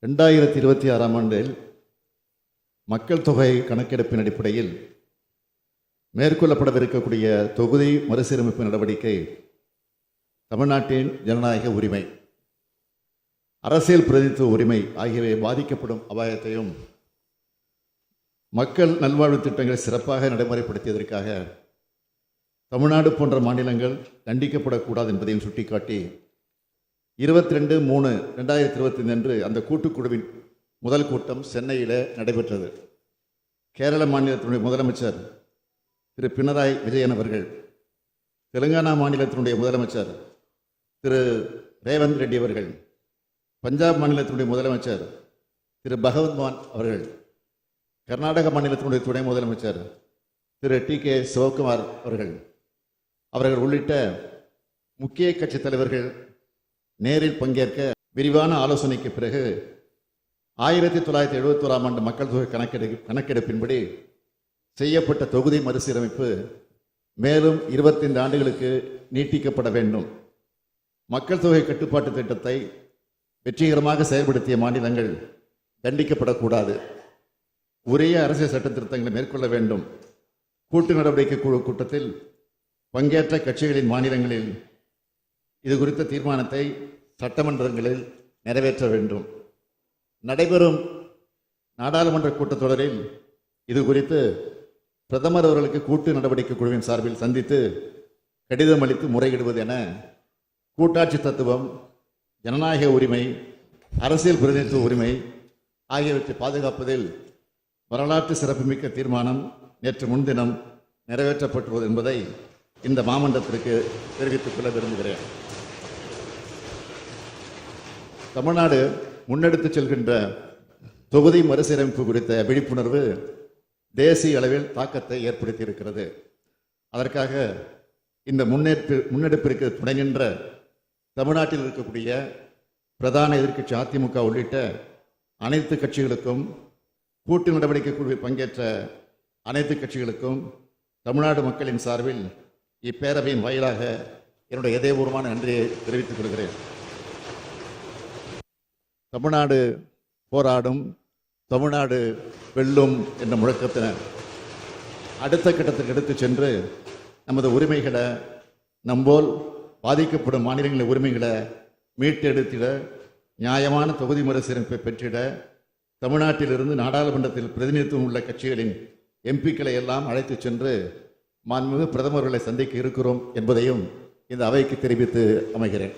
2026ஆம் ஆண்டில் மக்கள் தொகை கணக்கெடுப்பின் அடிப்படையில் மேற்கொள்ளப்படவிருக்கக்கூடிய தொகுதி மறுசீரமைப்பு நடவடிக்கை தமிழ்நாட்டின் ஜனநாயக உரிமை, அரசியல் பிரதிநிதித்துவ உரிமை ஆகியவை பாதிக்கப்படும் அபாயத்தையும் மக்கள் நல்வாழ்வு திட்டங்களை சிறப்பாக நடைமுறைப்படுத்தியதற்காக தமிழ்நாடு போன்ற மாநிலங்கள் தண்டிக்கப்படக்கூடாது என்பதையும் சுட்டிக்காட்டி 22/3/2025 அன்று அந்த கூட்டுக்குழுவின் முதல் கூட்டம் சென்னையில் நடைபெற்றது. கேரள மாநிலத்தினுடைய முதலமைச்சர் திரு பினராயி விஜயன் அவர்கள், தெலுங்கானா மாநிலத்தினுடைய முதலமைச்சர் திரு ரேவந்த் ரெட்டி அவர்கள், பஞ்சாப் மாநிலத்தினுடைய முதலமைச்சர் திரு பகவந்த் மான் அவர்கள், கர்நாடக மாநிலத்தினுடைய துணை முதலமைச்சர் திரு டி.கே. சிவகுமார் அவர்கள் உள்ளிட்ட முக்கிய கட்சி தலைவர்கள் நேரில் பங்கேற்க விரிவான ஆலோசனைக்கு பிறகு 1971ஆம் ஆண்டு மக்கள் தொகை கணக்கெடுப்பின்படி செய்யப்பட்ட தொகுதி மறுசீரமைப்பு மேலும் 25 ஆண்டுகளுக்கு நீட்டிக்கப்பட வேண்டும். மக்கள் தொகை கட்டுப்பாட்டு திட்டத்தை வெற்றிகரமாக செயல்படுத்திய மாநிலங்கள் தண்டிக்கப்படக்கூடாது. உரிய அரசியல் சட்ட திருத்தங்களை மேற்கொள்ள வேண்டும். கூட்டு நடவடிக்கை குழு கூட்டத்தில் பங்கேற்ற கட்சிகளின் மாநிலங்களில் இது குறித்த தீர்மானத்தை சட்டமன்றங்களில் நிறைவேற்ற வேண்டும். நடைபெறும் நாடாளுமன்ற கூட்டத்தொடரில் இது குறித்து பிரதமர் அவர்களுக்கு கூட்டு நடவடிக்கை குழுவின் சார்பில் சந்தித்து கடிதம் அளித்து முறையிடுவது என கூட்டாட்சி தத்துவம், ஜனநாயக உரிமை, அரசியல் பிரதிநிதித்துவ உரிமை ஆகியவற்றை பாதுகாப்பதில் வரலாற்று சிறப்புமிக்க தீர்மானம் நேற்று முன்தினம் நிறைவேற்றப்பட்டுள்ளது என்பதை இந்த மாமன்றத்திற்கு தெரிவித்துக் கொள்ள விரும்புகிறேன். தமிழ்நாடு முன்னெடுத்து செல்கின்ற தொகுதி மறுசீரமைப்பு குறித்த விழிப்புணர்வு தேசிய அளவில் தாக்கத்தை ஏற்படுத்தி இருக்கிறது. அதற்காக இந்த முன்னெடுப்பிற்கு துணை நின்ற தமிழ்நாட்டில் இருக்கக்கூடிய பிரதான எதிர்க்கட்சி அதிமுக உள்ளிட்ட அனைத்து கட்சிகளுக்கும், கூட்டு நடவடிக்கை குழுவில் பங்கேற்ற அனைத்து கட்சிகளுக்கும் தமிழ்நாடு மக்களின் சார்பில் இப்பேரவையின் வாயிலாக என்னுடைய இதயபூர்வமான நன்றியை தெரிவித்துக் கொள்கிறேன். தமிழ்நாடு போராடும், தமிழ்நாடு வெல்லும் என்ற முழக்கத்தினர் அடுத்த கட்டத்துக்கு எடுத்து சென்று நமது உரிமைகளை, நம்போல் பாதிக்கப்படும் மாநிலங்களின் உரிமைகளை மீட்டெடுத்திட, நியாயமான தொகுதி மறுசீரமைப்பை பெற்றிட தமிழ்நாட்டிலிருந்து நாடாளுமன்றத்தில் பிரதிநிதித்துவம் உள்ள கட்சிகளின் எம்பிக்களை எல்லாம் அழைத்து சென்று மாண்புமிகு பிரதமர்களை சந்திக்க இருக்கிறோம் என்பதையும் இந்த அவைக்கு தெரிவித்து அமைகிறேன்.